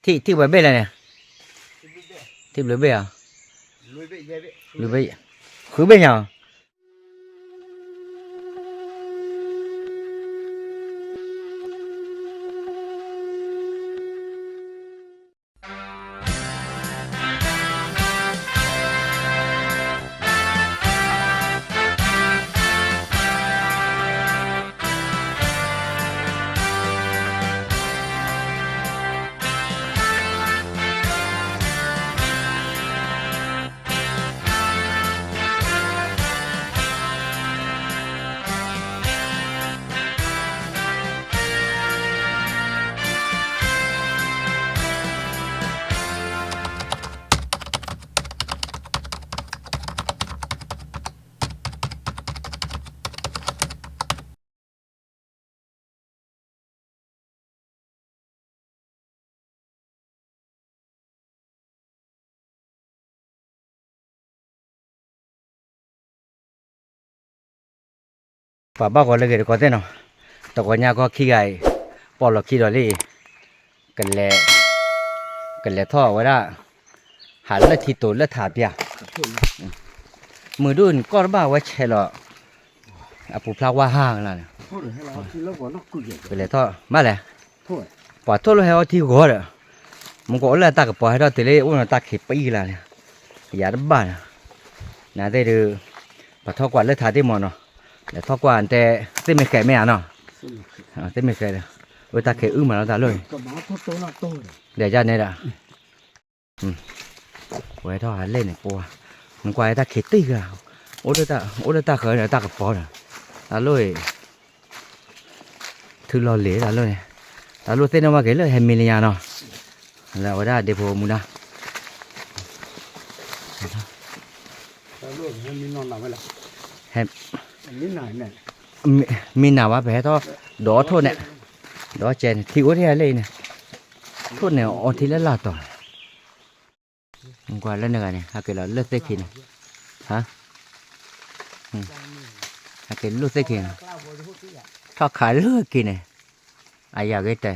ที่ไว้เบ้เลยเนี่ยที่ไว้เบ้อะไว้เบ้คือเบ้ยังป่าบ้าก็เลยเกิดก็เต้นเนาะแต่ก็เนี่ยก็ขี้ไก่ปอดหลอกขี้ดอลี่กันแหละท่อไว้ละหันละทีตัวละถาเปียมือดุนก็บ้าไว้เชลล์อ่ะผู้พลาว่าห้างนั่นเป็นเลยท่อมาเลยปอดท่อเลยให้เอาที่หัวเลยมึงก็เลยตากปอดให้เราตีเลยอ้วนตากขีปีละเนี่ยอย่าดับบ้านนะได้ดูปอดท่อกว่าเลยถาที่หมอนเนาะแต่ท่อกว่าแต่เส้นไม่แข็งไม่อ่ะเนาะเส้นไม่แข็งเลยเวลาแข็งมาแล้วตาเลยเดี๋ยวจะเนี่ยละไว้ท่อหันเล่นเนี่ยปัวมันกว่าตาแข็งตีกันโอ้เดตาเขยเนี่ยตากปอดตาเลยถือรอเหล่ตาเลยตาเลยเส้นว่าเกลือเฮมิเลียเนาะแล้วว่าได้เดโพมุนะตาเลยเฮมินอนหลับไปละเฮมินายเนี่ยมีหนาวะแผลท่อดอโทษเนี่ยดอเจนที่ว่าที่อะไรเนี่ยโทษเนี่ยเอาทีละลาต่อมันกว่าเล่นอะไรเนี่ยหากเราเลือกเซ็กินฮะหากเราเลือกเซ็กินถ้าขายเลือกกินเนี่ยอายาเกตแต่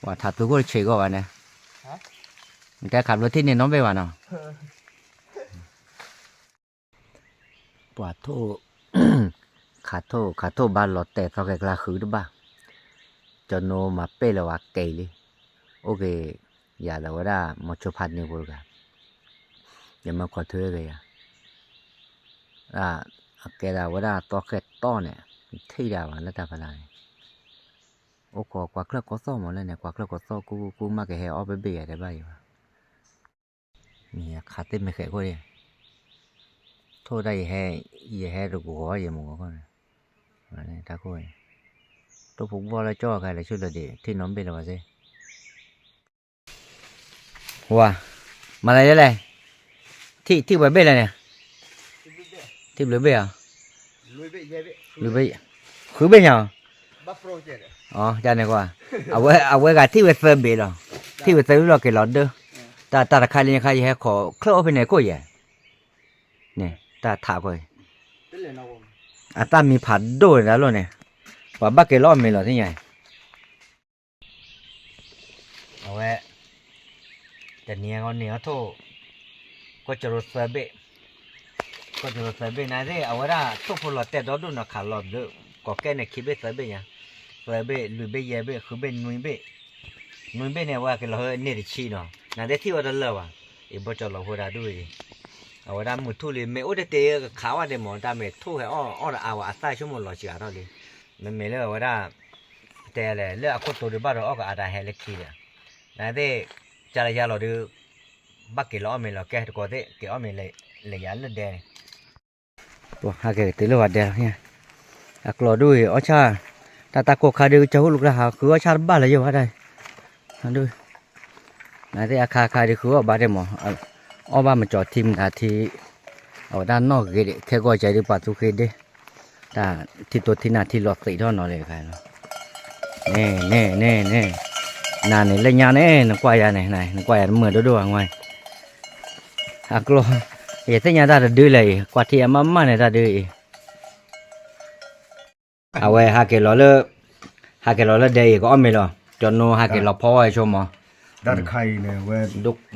ว่าถ้าตัวก็เฉยก็ว่าเนี่ยแต่ขับรถที่นี่น้องไปว่าเนาะปวดโทขาโทบาลอแต่เขาแกกลาคือด้วยบ้าจนโนมาเป้ละว่าเกลี่โอเคอย่าละว่าได้มาชพัดนี่กูกันอย่ามาขอเธอเลยแกละว่าได้ตัวแค่ต้อเนี่ยที่ดาวันแล้วตาพลายโอ้กว่าเครื่องก็ซ่อมหมดเลยเนี่ยกว่าเครื่องก็ซ่อมกูมาแกให้ออกไปเบียดได้บ้างอยู่มีขาเต้นไม่แข็งกูเลยโทษได้แห่ยี่แห่ตัวกูก็ยังมึงก็เนี่ยอะไรท่ากูเนี่ยตัวผมว่าแล้วจ่อใครเลยช่วยเลยดิที่น้องเป็นอะไรสิว้ามาอะไรเลยที่ไว้เบ้เลยเนี่ยที่ไว้เบ้อะไว้เบ้คือเบ้ยังอ๋อจานนี้กว่าเอาไว้กันที่ไว้เฟิร์มเบ้หรอที่ไว้เฟิร์มเราเกล้อเด้อแต่ใครเลี้ยงใครให้ขอเคลื่อนไปไหนก็ยังเนี่ยแต่ถามก่อนตามีผัดโดนแล้วเนี่ยว่าบ้าเกล้อไม่หรอที่ไงเอาไว้แต่เนี้ยก็เนี้ยโทก็จะรถไฟเบ้นายเร่เอาไว้ได้ทุกคนหลอดแต่ดอดูนักข่าวหลอดเด้อก็แก่เนี่ยคิดเบ้ไฟเบ้ยังไฟเบ้ลุยเบ้เย่เบ้คือเบ้นุยเบ้เนี่ยว่ากันเราเนี่ยดิชีเนาะนายได้ที่ว่าได้เลยวะอีบ่จอเราหัวดาด้วยเอาไว้ได้หมดทุเรียนไม่โอ้ได้เตะขาวได้หมอนตาเมทุให้อ้อเอาอาศัยชั่วโมงหลอดจีอะไรเลยมันไม่เลิกว่าได้แต่เลยเลิกคนตัวเดียวบ้านเราก็อาได้ให้เล็กขี้เลยนายได้จารยาเราดูบักเกล้อไม่เราแก่ตัวเด็กเกล้อไม่เลยยันเลยเดนตัวหากเกิดตีลูกเดียวเนี่ยกลัวด้วยอ๋อชาตาโกขาดูเจ้าลูกละหาคืออ๋อชาบ้านเลยอยู่ว่าได้ดูนายได้อาคาดูคือว่าบ้านเดมอ๋อบ้านมันจอดทีมอาทีเอาด้านนอกเกดแค่ก็ใจดูปัดทุกเกดเด้แต่ที่ตัวที่นาที่หลอกสีท่อนนอนเลยใครเนาะนี่นานนี่เล่นยาเนี่ยนึกว่าอย่างไหนนึกว่าอย่างเหมือนด้วยไงกลัวอย่าเสียยาได้ดื้อเลยกว่าที่มาเนี่ยได้ดื้อเอาไว้หาเกล้อเลยเดี๋ยวก็อ้อมไม่หรอจนโนหาเกล้อพ่อไอ้ชมอ๋อ ဒါတစ်ခိုင်နေဝဲ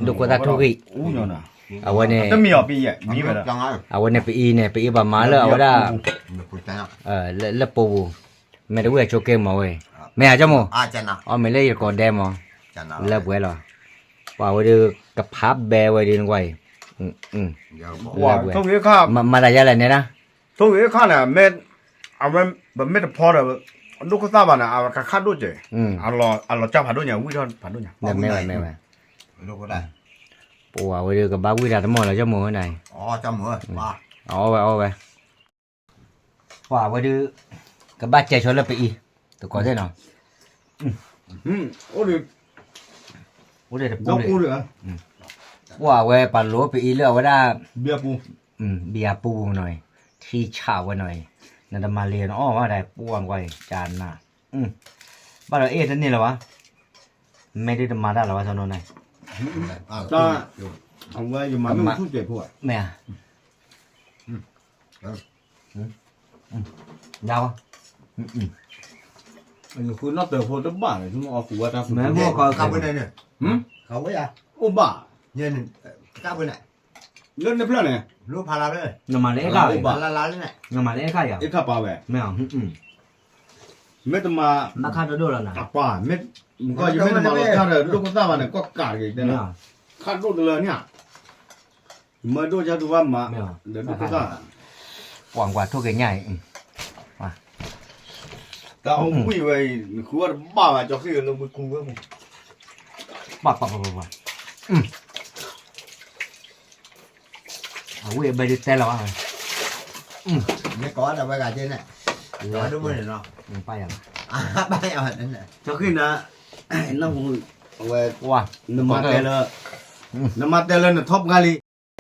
ดุกตาทุกิ ဦးညောနာ เอาไว้เนี่ย တမီရောပြီးရဲ့မီးပဲလား Jangan. เอาไว้เนี่ยไปอีบามาแล้วเอาได้ Putih. แล้วปูไม่ได้เว้ยโชเกมมาเว้ยไม่อาจจะมั้ง Ah, jangan. อ๋อไม่เลยก่อนแดมมั้ง Jangan. แล้วเว้ยหรอว่าเว้ยดูกับพับแบไว้ดีนึงไว้Ya, ဟွာသုံးရခါ มาได้ยังไงเนี่ยนะ သုံးရခါနဲ့မဲအဝဲဗမဲတဖောတယ်ဒုက္ခသဘာနာအခါတို့ကျအလောကြဖာတို့ညာဝိထောဖာတို့ညာ ไม่ไหว Lu có đây. ปูว่าเว้ยดูกับบ้าวิดาทั้งหมดแล้วจะมั้งไหน Oh, cho mưa. Ba. เอาไปว่าเว้ยดูกับบ้าใจชนแล้วไปอีตัวก่อนได้เนาะ ဟုတ်တယ် โอ้เดี๋ยวปู တော့ เลย ဦးရ ว่าเว้ยปลาโลไปอีแล้วว่าได้ ဘီပူ เบียร์ปูหน่อย ที่ฉาไว้หน่อยนั่นจะมาเรียนว่าได้ป้วงไว้จานน่ะบ้านเราท่านนี่เหรอวะไม่ได้มาได้หรอวะท่านโน้นไหน ဒါအဝဲရမမခုကျဖို့ แม่ยาว ခုနောက်တော့ဖို့တပါလေသူအကူဝတာ แม่พวกเขา Cabo bên này nè. Cabo với à? ဥပါ Nhìn cabo bên này. လွတ်နေဖလားနေ Lu pha la bên. นมาเล็กอะ La la lên này. นมาเล็กอะอย่าง အခါပါပဲ แม่မဲတမ มาคาโดแล้วนะ အပါမဲကိုယမဲတမလောထားတယ်ဒုက္ခသဘာနာကောကာကြီးတဲ့ แม่ နော်ခါတို့တယ်ညမတို့ကြတူပါမဒုက္ခသ กว่างกว่าทุกอย่างง่าย တာအောင်ဝိဝဲခုကပါပါကြောက်ခေလုံးကူဝဲမ ปักเว้ยไปดูแต่ละวะ Mới có đâu bây giờ trên này. Đó đúng rồi nó. ไปอย่าง À, bay ở đây này. ကြောက်ခေနာနော်ဝဲ ว่า နမတဲလနမတဲလနထောပ်ကလေး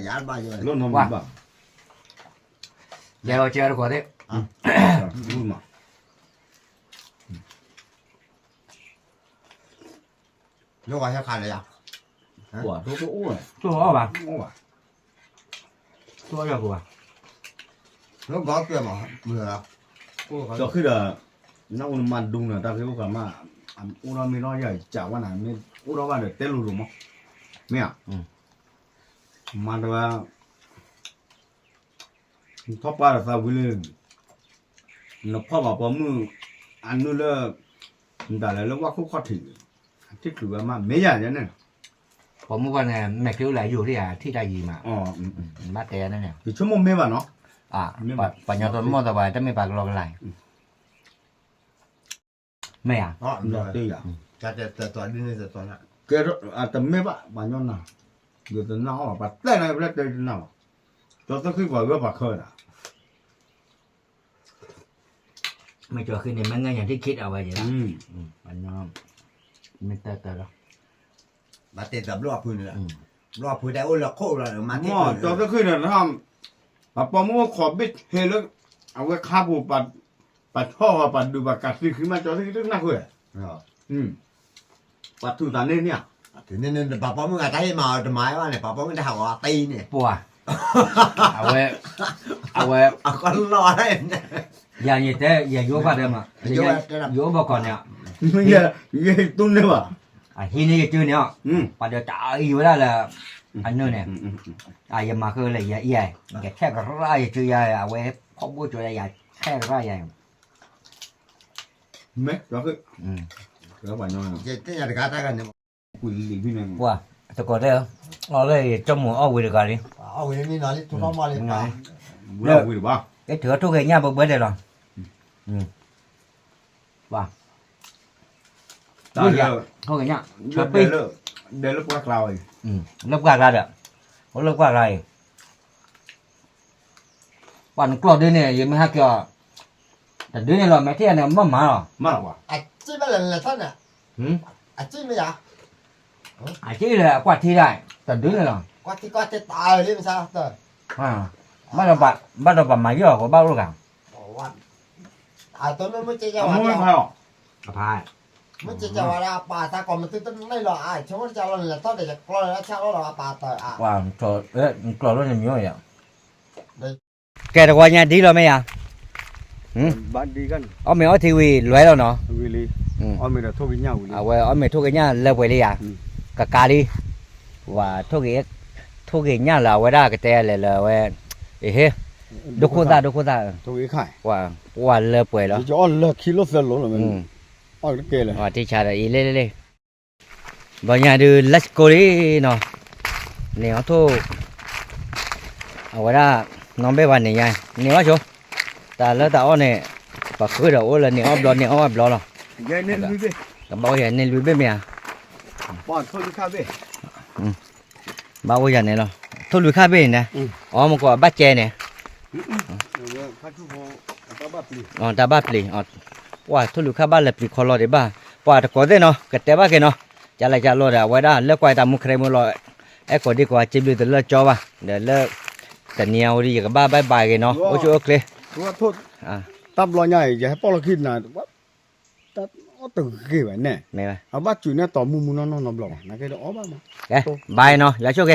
Giá bao nhiêu? လုံးနမပါ เดี๋ยวเราเจอดีกว่าดิ ဘူးမ Lu có theo khăn này à? ဟွာတို့အိုး ตัวอ้อป่ะ ဟွာ ตัวเยอะกว่า Lu có kia mà mưa à? ကြောက်ခေတာနောက်မှဒုံတာခေကမဦးရမီတော့ရကြာဝနာမင်းဦးတော့ကလည်းတဲလို့လို့မမင်းမန္တဝါထောပ်ပါသာဝီလနဖောပါပမှုအနုလဒါလည်းလောက်ခုခတ်တီတိကလူကမမေးရတယ်နဲ့ ผมเมื่อวันเนี่ยแม่คิ้วไหลอยู่ที่ที่ได้ยีมา အော် มาแต่นั่นเนี่ย ဒီချုံမမေးပါနော် ปัญญาตนมอตบายแต่ไม่ปากรองไหลไม่อ่ะ Đó, တော့ rồi. တေးရ Chặt toàn đi lên toàn ạ. ကဲတော့တမေးပါဘာညောနာဒီတော့နော်ပါတဲ့နေပြတဲ့နော်တော့တခိကဝပါခေါ်တာ ไม่เจอคือเนี่ยมันง่ายอย่างที่คิดเอาไว้อย่างนั้น อืม มันน้องไม่เตอแล้ว Bà tiền tập loa phun nữa. Loa phun đây ôi là khô là mà မောတော့တခိနဲ့ทำပမောขอบิดเฮลเอาไว้คาบูปัดท่อปัดดูปากกัดสิคือมาจอที่ตึกนักเว้ย Rồi. ปัดถูตาเนี่ย Thì nên bà bóng người thấy mà máy qua này bà bóng người ta học ti này. ปัวเอาไว้ À con lo đấy. อย่าเนี่ยแต่อย่าโยบะเดิมอ่ะโยบะก่อนเนี่ย เย่ตุ้นเนี่ยว่ะ ทีนี้จะจื้อเนี่ยปัดเดี๋ยวจ่ายอยู่ได้ละอันนู้นเนี่ยอย่ามาคืออะไรอย่าใหญ่แกแค่กระไรจื้อใหญ่เอาไว้พ่อพูดจื้อใหญ่แค่กระไรใหญ่ เมะก็คือแล้วว่าน้อย Cái nhà được ta gần. คุยลีพี่เนี่ย ว่าตะกอดได้เอาเลยจมูกเอาไว้ดีกว่าดิ Ôi đi nói đi, chúng nó mò lên. ว่าคุยหรือเปล่า ไอ้ถือทุกอย่างเนี่ยเบิดได้หรอว่า ตาเดียว ทุกอย่างเนี่ย เดี๋ยวลูกว่าคลาว เลิกว่าอะไรเขาเลิกว่าอะไรวันกลัวด้วยเนี่ยยังไม่ฮักเกี่ยวแต่ด้วยเนี่ยเราไม่เที่ยเนี่ยมั่งมาหรอ มากกว่า À, chứ mấy lần là thân à? À, chứ mấy à? อาชีพเลยกวาดที่ได้แต่ด้วยเนี่ยหรอ Qua thì tài đi mà sao? Rồi. บ้านเราบัดมาเยอะกว่าบ้านลูกอ่ะ Ủa, à tôi mới chơi เอา cho ไม่ bà พายหรอ พาย mới chơi cho bà ra bà ta còn mà tôi tính đây là ai chúng nó cho là tốt để coi nó sao đó là bà tới à ว่ากลัวรถเนี่ยมีอะไรแกตะวันเนี่ยดีเราไหมอ่ะ บ้านดีกัน เอาไม่เอาทีวีรวยแล้วเนาะ วิลีเอาไม่ได้โทรวิญญาณวิลี เอาไว้เอาไม่ทุกอย่างเลิกไปเลยอ่ะ กาดีว่าทุกอย่างเราไว้ได้ก็แต่เลยเว้ยเฮ้ดูคนตา ตัวอีไข่ ว่าเลยป่วยแล้ว จะอ้อนเลิกคิดรถเสร็จหรอมันอ้อนเกเลย ว่าที่ชาอีเล่บางอย่างดู let's go ดิเนาะเนี่ยเขาทุกเอาไว้ได้น้องเบ้วันเนี่ยเนี่ยว่าชัวแต่แล้วแต่อ้อเนี่ยปากคือเดี๋ยวเลยเนี่ยอ้อมรอหรอ ยายเนี่ยลุยเบ้ กับบ่าวอย่างเนี่ยลุยเบ้เมีย ป้อนเขาลุยข้าเบ้ บ่าวอย่างเนี่ยหรอทุลุยข้าเบ้เนี่ยอ๋อมันก็บ้าเจเนี่ย ข้าชูโบตาบ้าปลี อ๋อตาบ้าปลีอ๋อว่าทุลุยข้าบ้านเลยปลีคอรอได้บ้าว่าแต่ก็ได้เนาะก็แต่บ้าแกเนาะจะอะไรจะรอได้ไว้ได้เลิกไว้ตามมุขเรมุลอยไอ้ก็ดีกว่าจิบดูแต่เลิกจอว่ะเดี๋ยวเลิกแต่เนียวดีกับบ้าบายกันเนาะโอ้ช่วยโอเค ว่าโทษตับรอใหญ่อย่าให้ป้อเราคิดนะว่าตับเอาตึกเกี่ยวเนี่ย ไม่ไหม เอาบ้าจุเนี่ยต่อมุมน้องๆบล็อกนะแกเดี๋ยวอ๋อบ้ามา แกบายเนาะอย่าช่วยแก